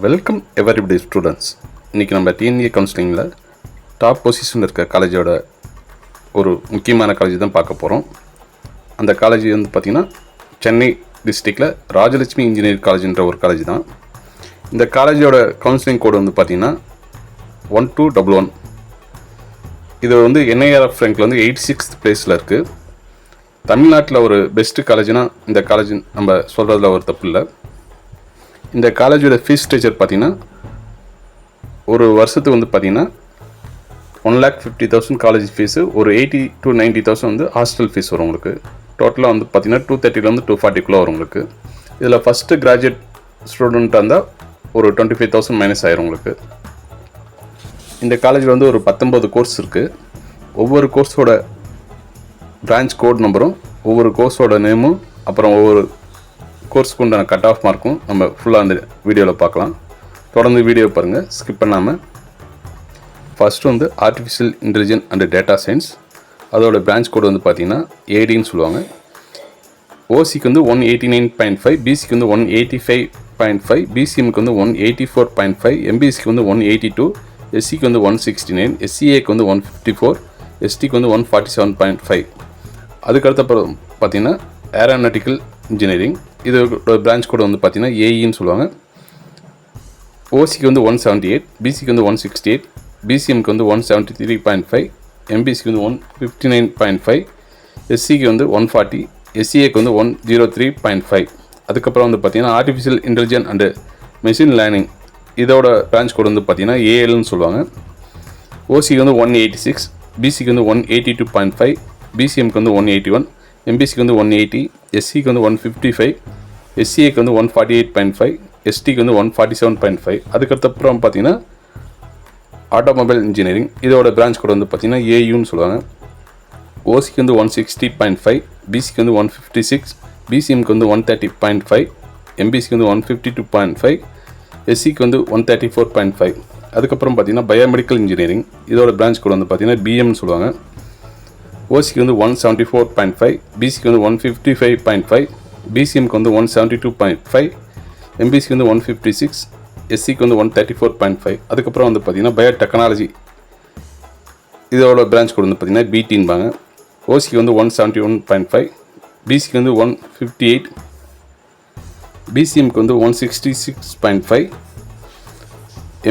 Welcome everybody students. இன்றைக்கி நம்ம DNA கவுன்சிலிங்கில் டாப் பொசிஷனில் இருக்க காலேஜோட ஒரு முக்கியமான காலேஜ் தான் பார்க்க போகிறோம். அந்த காலேஜ் வந்து பார்த்திங்கன்னா சென்னை டிஸ்ட்ரிக்டில் ராஜலட்சுமி இன்ஜினியரிங் காலேஜ்ன்ற ஒரு காலேஜ் தான். இந்த காலேஜோட கவுன்சிலிங் கோடு வந்து பார்த்திங்கன்னா 1211. இது வந்து என்ஐஆர்எஃப் ரேங்கில் வந்து 86th பிளேஸில் இருக்குது. தமிழ்நாட்டில் ஒரு பெஸ்ட்டு காலேஜ்னால் இந்த காலேஜ் நம்ம சொல்கிறதுல ஒரு தப்பு இல்லை. இந்த காலேஜோட ஃபீஸ் ஸ்ட்ரக்சர் பார்த்திங்கன்னா ஒரு வருஷத்துக்கு வந்து பார்த்திங்கன்னா 1,50,000 காலேஜ் ஃபீஸு, ஒரு 80,000 to 90,000 வந்து ஹாஸ்டல் ஃபீஸ் வரும் உங்களுக்கு. டோட்டலாக வந்து பார்த்திங்கன்னா 230 to 240 வரும் உங்களுக்கு. இதில் ஃபஸ்ட்டு கிராஜுவேட் ஸ்டூடெண்ட்டாக இருந்தால் ஒரு 25,000 மைனஸ் ஆயிரும் உங்களுக்கு. இந்த காலேஜில் வந்து ஒரு 19 கோர்ஸ் இருக்குது. ஒவ்வொரு கோர்ஸோட பிரான்ச் கோட் நம்பரும், ஒவ்வொரு கோர்ஸோட நேமும், அப்புறம் ஒவ்வொரு கோர்ஸுக்கு உண்டான கட் ஆஃப் மார்க்கும் நம்ம ஃபுல்லாக அந்த வீடியோவில் பார்க்கலாம். தொடர்ந்து வீடியோ பாருங்கள், ஸ்கிப் பண்ணாமல். ஃபஸ்ட்டு வந்து artificial intelligence and data science. அதோட பிரான்ச் கோடு வந்து பார்த்திங்கன்னா ஏடின்னு சொல்லுவாங்க. ஓசிக்கு வந்து 189.5, பிசிக்கு வந்து 185.5, பிசிஎம்க்கு வந்து 184.5, எம்பிசிக்கு வந்து 182, எஸ்சிக்கு வந்து 169, எஸ்சிஏக்கு வந்து 154, எஸ்டிக்கு வந்து 147.5. அதுக்கடுத்தப்பறம் பார்த்திங்கன்னா ஏரோநாட்டிக்கல் இன்ஜினியரிங். இதோட பிரான்ச் கோடு வந்து பார்த்திங்கன்னா ஏஇன்னு சொல்லுவாங்க. ஓசிக்கு வந்து 178, பிசிக்கு வந்து 168, பிசிஎம்க்கு வந்து 173.5, எம்பிசிக்கு வந்து 159.5, எஸ்சிக்கு வந்து 140, எஸ்சிஏக்கு வந்து 103.5. அதுக்கப்புறம் வந்து பார்த்திங்கன்னா artificial intelligence and machine learning. இதோட பிரான்ச் கோடு வந்து பார்த்திங்கன்னா ஏஎல்னு சொல்லுவாங்க. ஓசிக்கு வந்து 186, பிசிக்கு வந்து 182.5, பிசிஎம்க்கு வந்து 181, எம்பிசிக்கு வந்து 180, எஸ்சிக்கு வந்து 155, எஸ்சிஏக்கு வந்து 148.5, எஸ்டிக்கு வந்து 147.5. அதுக்கப்புறம் பார்த்தீங்கன்னா ஆட்டோமொபைல் இன்ஜினியரிங். இதோட பிரான்ச் கோடு வந்து பார்த்திங்கன்னா ஏயுன்னு சொல்லுவாங்க. ஓசிக்கு வந்து 160.5, பிசிக்கு வந்து 156, பிசிஎம்க்கு வந்து 130.5, எம்பிசிக்கு வந்து 152.5, எஸ்சிக்கு வந்து 134.5. அதுக்கப்புறம் பார்த்திங்கன்னா பயோமெடிக்கல் இன்ஜினியரிங். இதோட பிரான்ச் கோடு வந்து பார்த்திங்கன்னா பிஎம்னு சொல்லுவாங்க. ஓசிக்கு வந்து 174.5, பிசிக்கு வந்து 155.5, பிசிஎம்க்கு வந்து 172.5, எம்பிசிக்கு வந்து 156, எஸ்சிக்கு வந்து 134.5. அதுக்கப்புறம் வந்து பார்த்திங்கன்னா பயோடெக்னாலஜி. இதோட பிரான்ச் கோடு வந்து பார்த்திங்கன்னா பிடின்பாங்க. ஓசிக்கு வந்து 171.5, பிசிக்கு வந்து 158, பிசிஎம்க்கு வந்து 166.5,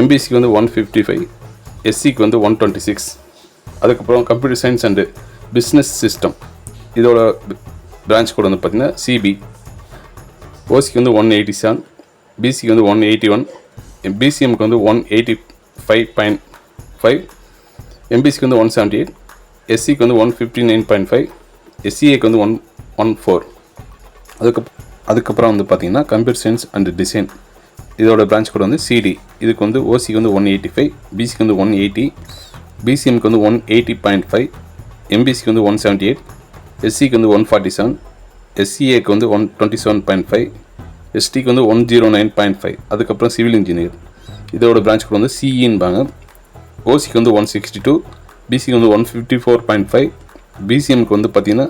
எம்பிசிக்கு வந்து 155, எஸ்சிக்கு வந்து 126. அதுக்கப்புறம் computer science and business system. இதோட பிரான்ச் கோடு வந்து பார்த்திங்கன்னா சிபி. ஓசிக்கு வந்து 187, பிசிக்கு வந்து 181, பிசிஎம்க்கு வந்து 185.5, எம்பிசிக்கு வந்து 178, எஸ்சிக்கு வந்து 159.5, எஸ்சிஏக்கு வந்து 114. அதுக்கப்புறம் வந்து பார்த்திங்கன்னா கம்ப்யூட்டர் சயின்ஸ் அண்ட் டிசைன். இதோட பிரான்ச் கோடு வந்து சிடி. இதுக்கு வந்து ஓசிக்கு வந்து 185, பிசிக்கு வந்து 180, பிசிஎம்க்கு வந்து 180.5, எம்பிசிக்கு வந்து 178, எஸ்சிக்கு வந்து 147, எஸ்சிஏக்கு வந்து 127.5, எஸ்டிக்கு வந்து 109.5. அதுக்கப்புறம் சிவில் இன்ஜினியர். இதோட பிரான்ச் கோடு வந்து சிஇன்பாங்க. ஓசிக்கு வந்து 162, பிசிக்கு வந்து 154.5, பிசிஎம்க்கு வந்து பார்த்திங்கன்னா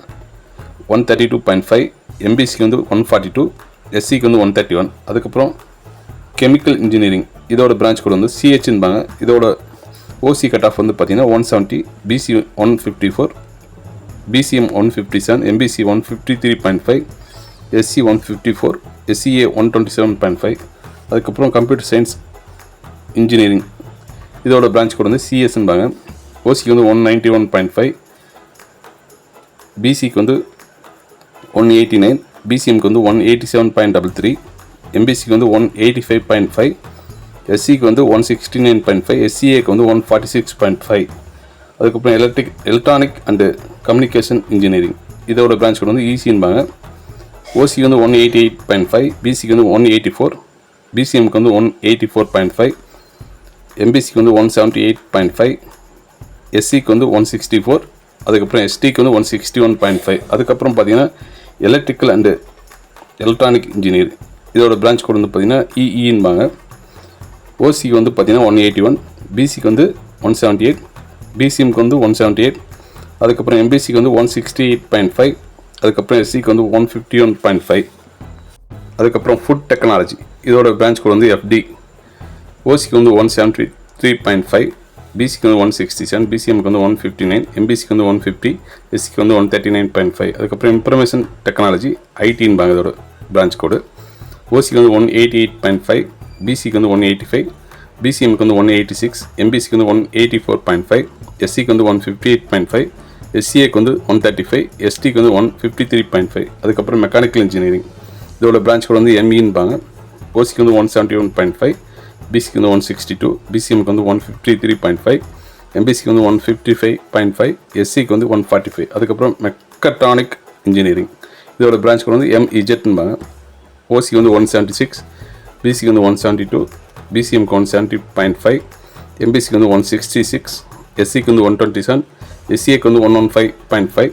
132.5, எம்பிசிக்கு வந்து 142, எஸ்சிக்கு வந்து 131. அதுக்கப்புறம் கெமிக்கல் இன்ஜினியரிங். இதோட பிரான்ச் கோடு வந்து சிஹெச்ன்பாங்க. இதோட ஓசி கட் ஆஃப் வந்து பார்த்திங்கன்னா 170, BC 154, BCM 157, MBC 153.5, SC 154, SCA 127.5. அதுக்கப்புறம் கம்ப்யூட்டர் சயின்ஸ் இன்ஜினியரிங். இதோட பிரான்ச் கோடு வந்து சிஎஸ்ன்பாங்க. ஓசிக்கு வந்து 191.5, பிசிக்கு வந்து 189, பிசிஎம்க்கு வந்து 187.33, எம்பிசிக்கு வந்து 185.5, எஸ்சிக்கு வந்து 169.5, எஸ்சிஏக்கு வந்து 146.5. அதுக்கப்புறம் எலக்ட்ரானிக் அண்டு கம்யூனிகேஷன் இன்ஜினியரிங். இதோட பிரான்ச் கோடு வந்து ஈசின்பாங்க. ஓசிக்கு வந்து 188.5, பிசிக்கு வந்து 184, பிசிஎம்க்கு வந்து 184.5, எம்பிசிக்கு வந்து 178.5, எஸ்சிக்கு வந்து 164, அதுக்கப்புறம் எஸ்டிக்கு வந்து 161.5. அதுக்கப்புறம் பார்த்திங்கன்னா எலக்ட்ரிக்கல் அண்டு எலக்ட்ரானிக் இன்ஜினியர். இதோட பிரான்ச் கோடு வந்து பார்த்திங்கன்னா இஇன்பாங்க. ஓசிக்கு வந்து பார்த்திங்கன்னா 181, பிசிக்கு வந்து 178, பிசிஎம்க்கு வந்து 178, அதுக்கப்புறம் எம்பிசிக்கு வந்து 168.5, அதுக்கப்புறம் எஸ்சிக்கு வந்து 151.5. அதுக்கப்புறம் ஃபுட் டெக்னாலஜி. இதோட பிரான்ச் கோட் வந்து எஃப்டி. ஓசிக்கு வந்து 173.5, பிசிக்கு வந்து 167, பிசிஎம்க்கு வந்து 159, எம்பிசிக்கு வந்து 150, எஸ்சிக்கு வந்து 139.5. அதுக்கப்புறம் இன்ஃபர்மேஷன் டெக்னாலஜி ஐடின்பாங்க இதோட பிரான்ச் கோடு. ஓசிக்கு வந்து 188.5, பிசிக்கு வந்து 185, பிசிஎம்க்கு வந்து 186, எம்பிசிக்கு வந்து 184.5, எஸ்சிக்கு வந்து 158.5, எஸ்சிஏக்கு வந்து 135, எஸ்டிக்கு வந்து 153.5. அதுக்கப்புறம் மெக்கானிக்கல் இன்ஜினியரிங் இதோட பிரான்ச் கோடு வந்து எம்இன்பாங்க. ஓசிக்கு வந்து 171.5, பிசிக்கு வந்து 162, பிசிஎம்க்கு வந்து 153.5, எம்பிசிக்கு வந்து 155.5, எஸ்சிக்கு வந்து 145. அதுக்கப்புறம் மெக்கட்ரானிக் இன்ஜினியரிங் இதோட பிரான்ச் கோடு வந்து எம்இஜெட்பாங்க. ஓசிக்கு வந்து 176, பிசிக்கு வந்து 172, பிசிஎம்க்கு 170.5, எம்பிசிக்கு வந்து 166, எஸ்சிக்கு வந்து 127, எஸ்சிஏக்கு வந்து 115.5.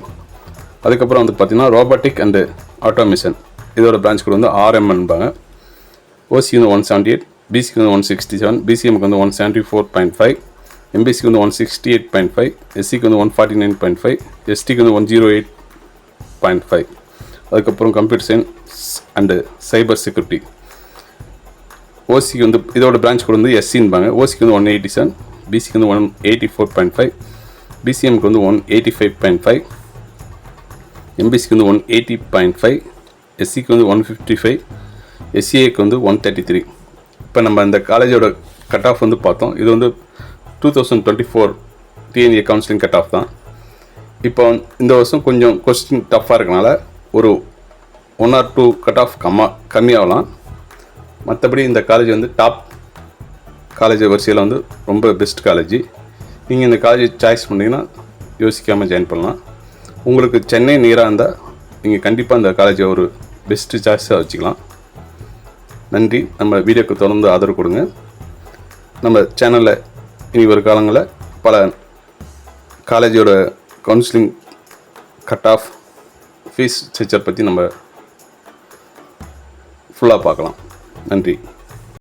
அதுக்கப்புறம் வந்து பார்த்தீங்கன்னா ரோபோட்டிக் அண்டு ஆட்டோமேஷன் இதோட பிரான்ச் கோடு வந்து ஆர்எம்என்பாங்க. ஓசிக்கு வந்து 178, பிசிக்கு வந்து 167, பிசிஎம்க்கு வந்து 174.5, எம்பிசிக்கு வந்து 168.5, எஸ்சிக்கு வந்து 149.5, எஸ்டிக்கு வந்து 108.5. அதுக்கப்புறம் computer science and cyber security ஓசிக்கு வந்து இதோட பிரான்ச் கோடு வந்து எஸ்சின்பாங்க. ஓசிக்கு வந்து 187, பிசிக்கு வந்து 184.5, பிசிஎம்க்கு வந்து 185.5, எம்பிசிக்கு வந்து 180.5, எஸ்சிக்கு வந்து 155, எஸ்சிஏக்கு வந்து 133. இப்போ நம்ம இந்த காலேஜோட கட் ஆஃப் வந்து பார்த்தோம். இது வந்து 2024 டிஎன்ஏ கவுன்சிலிங் கட் ஆஃப் தான். இப்போ இந்த வருஷம் கொஞ்சம் கொஸ்டின் டஃப்பாக இருக்கனால ஒரு 1 or 2 கட் ஆஃப் கம்மியாகலாம். மற்றபடி இந்த காலேஜ் வந்து டாப் காலேஜ் வரிசையில் வந்து ரொம்ப பெஸ்ட் காலேஜ். நீங்கள் இந்த காலேஜ் சாய்ஸ் பண்ணிங்கன்னா யோசிக்காமல் ஜாயின் பண்ணலாம். உங்களுக்கு சென்னை நியராக இருந்தால் நீங்கள் கண்டிப்பாக இந்த காலேஜை ஒரு பெஸ்ட்டு சாய்ஸாக வச்சுக்கலாம். நன்றி. நம்ம வீடியோக்கு தொடர்ந்து ஆதரவு கொடுங்க. நம்ம சேனலில் இனி ஒரு காலங்களில் பல காலேஜோட counselling cut off fees structure பற்றி நம்ம ஃபுல்லாக பார்க்கலாம். நன்றி.